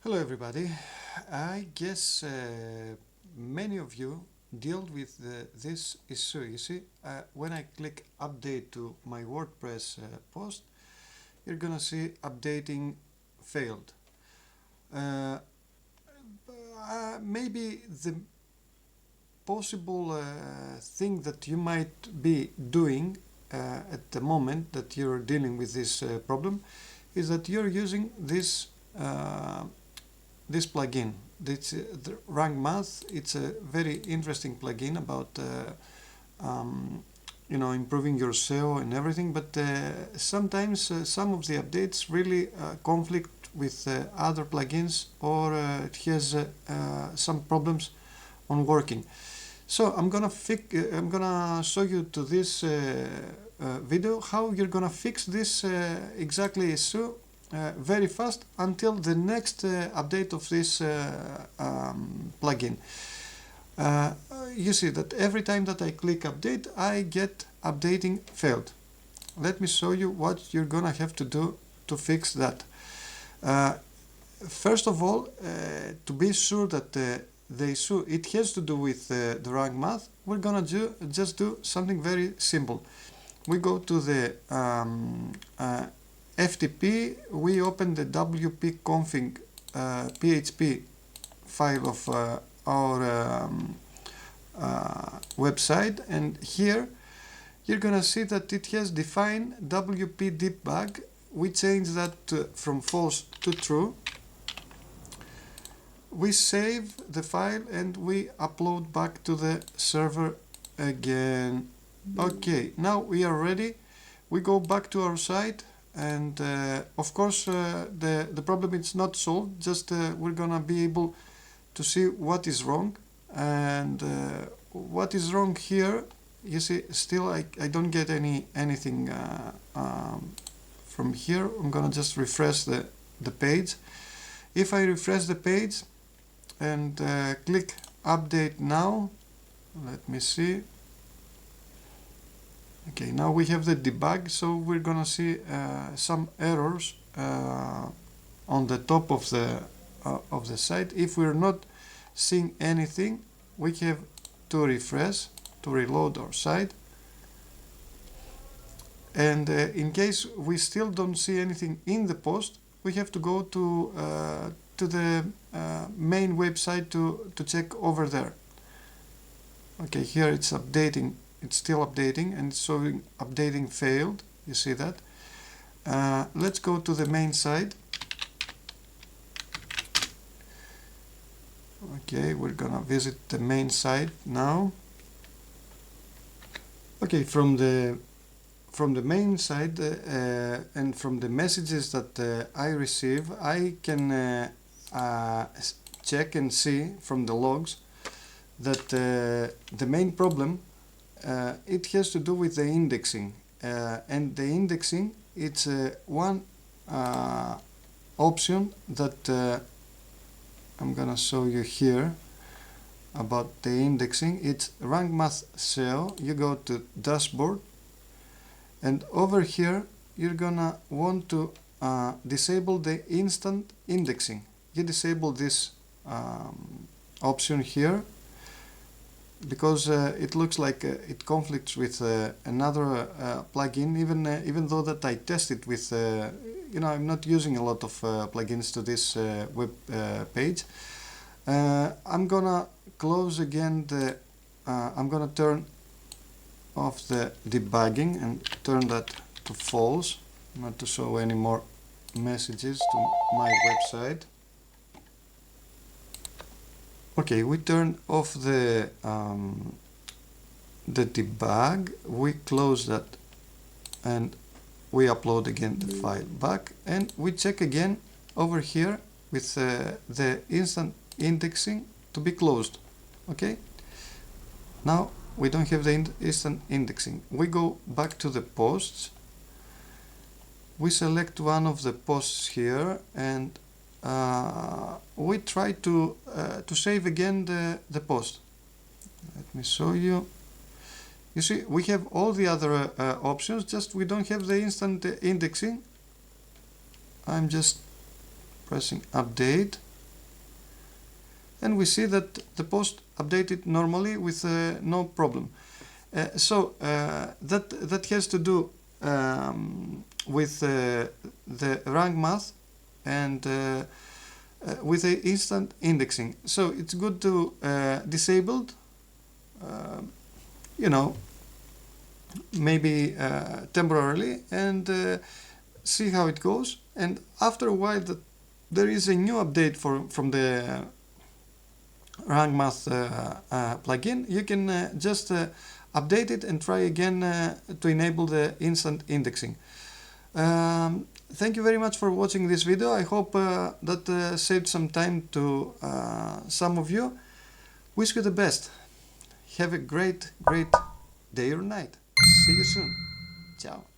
Hello everybody. I guess many of you dealt with this issue. You see, when I click update to my WordPress post, you're gonna see updating failed. Uh, Maybe the possible thing that you might be doing at the moment that you're dealing with this problem is that you're using this plugin. It's the Rank Math. It's a very interesting plugin about improving your SEO and everything. But sometimes some of the updates really conflict with other plugins, or it has some problems on working. So I'm gonna show you to this video how you're gonna fix this exactly issue very fast until the next update of this plugin. You see that every time that I click update, I get updating failed. Let me show you what you're gonna have to do to fix that. First of all, to be sure that the issue it has to do with the rank math, we're gonna just do something very simple. We go to the FTP, we open the wp-config PHP file of our website, and here you're gonna see that it has defined WP debug. We change that from false to true. We save the file and we upload back to the server again. Okay, now we are ready. We go back to our site, and of course the problem is not solved, just we're gonna be able to see what is wrong. And what is wrong here, you see, still I don't get anything from here. I'm gonna just refresh the page. If I refresh the page and click update now, let me see. Okay, now we have the debug, so we're gonna see some errors on the top of the site. If we're not seeing anything, we have to refresh to reload our site. And in case we still don't see anything in the post, we have to go to the main website to check over there. Okay, here it's updating. It's still updating and it's showing updating failed. You see that? Let's go to the main site. Okay, we're gonna visit the main site now. Okay, from the main site and from the messages that I receive, I can check and see from the logs that the main problem it has to do with the indexing, and the indexing, it's one option that I'm gonna show you here about the indexing. It's Rank Math SEO. You go to dashboard, and over here you're gonna want to disable the instant indexing. You disable this option here, because it looks like it conflicts with another plugin, even though that I tested with I'm not using a lot of plugins to this web page. I'm gonna close again I'm gonna turn off the debugging and turn that to false, not to show any more messages to my website. Okay, we turn off the debug, we close that, and we upload again the file back, and we check again over here with the instant indexing to be closed. Okay, now we don't have the instant indexing. We go back to the posts, we select one of the posts here, and we try to save again the post. Let me show you. You see, we have all the other options, just we don't have the instant indexing. I'm just pressing update. and we see that the post updated normally with no problem. So that has to do with the rank math and with the instant indexing. So it's good to disable, you know, maybe temporarily, and see how it goes. And after a while there is a new update from the rank math plugin. You can just update it and try again to enable the instant indexing. Thank you very much for watching this video. I hope that saved some time to some of you. Wish you the best. Have a great day or night. See you soon. Ciao.